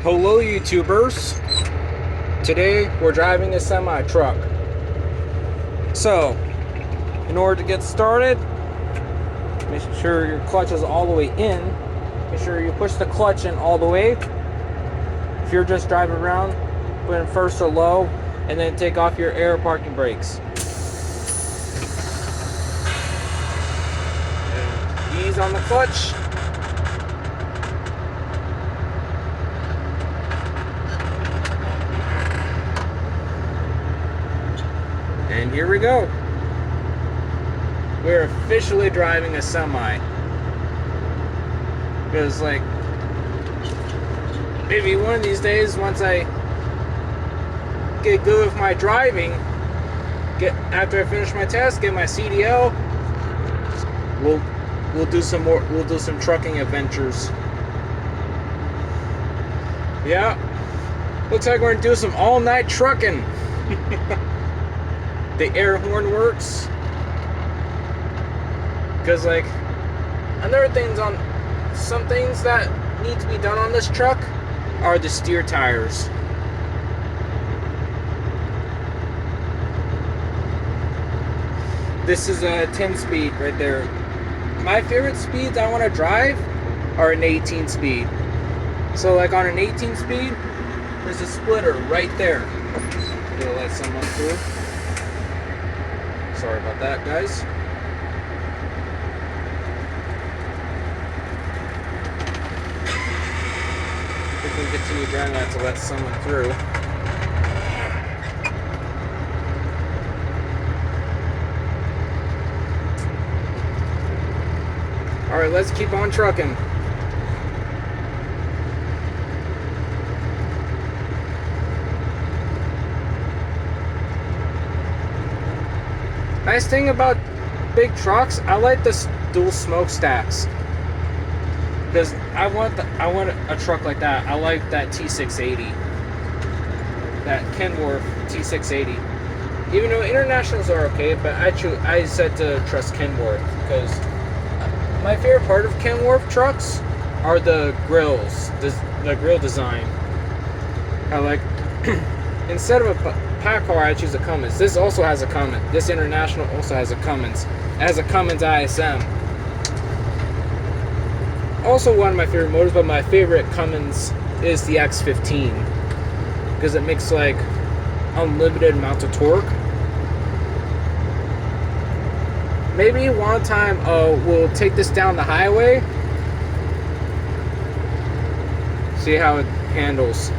Hello YouTubers. Today we're driving a semi truck. So, in order to get started, make sure your clutch is all the way in. Make sure you push the clutch in all the way. If you're just driving around, put in first or low, and then take off your air parking brakes. And ease on the clutch. And here we go. We're officially driving a semi. Because, like, maybe one of these days, once I get good with my driving, after I finish my test, get my CDL, we'll do some trucking adventures. Yeah. Looks like we're gonna do some all-night trucking. The air horn works. Because, like, some things that need to be done on this truck are the steer tires. This is a 10-speed right there. My favorite speeds I want to drive are an 18-speed. So, like, on an 18-speed, there's a splitter right there. Gonna let someone through. Sorry about that, guys. If we continue driving, I have to let someone through. Alright, let's keep on trucking. Nice thing about big trucks, I like the dual smokestacks. Because I want a truck like that. I like that T680. That Kenworth T680. Even though internationals are okay, but I said to trust Kenworth because my favorite part of Kenworth trucks are the grills, the grill design. I like instead of a pack car, I choose a Cummins. This also has a Cummins. This international also has a Cummins. It has a Cummins ISM. Also one of my favorite motors, but my favorite Cummins is the X15 because it makes like unlimited amounts of torque. Maybe one time we'll take this down the highway, see how it handles.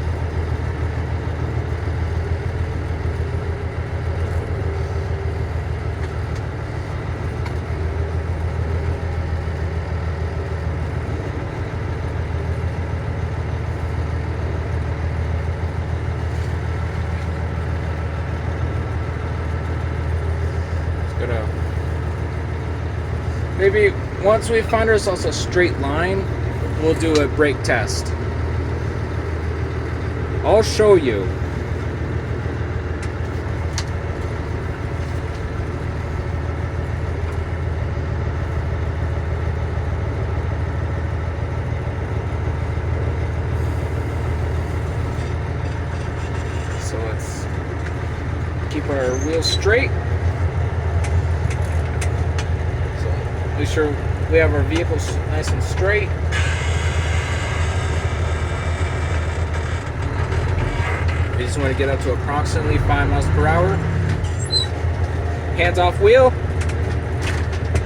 Maybe once we find ourselves a straight line, we'll do a brake test. I'll show you. So let's keep our wheels straight. Make sure we have our vehicles nice and straight. We just want to get up to approximately 5 miles per hour. Hands off wheel.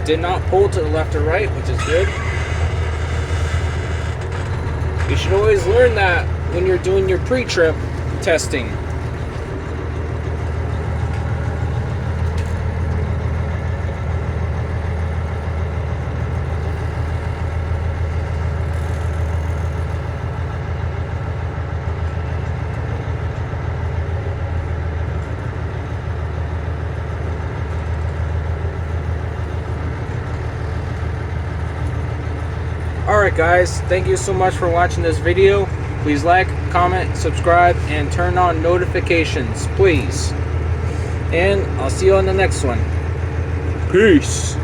Did not pull to the left or right, which is good. You should always learn that when you're doing your pre-trip testing. Alright guys, thank you so much for watching this video. Please like, comment, subscribe, and turn on notifications, please. And I'll see you on the next one. Peace.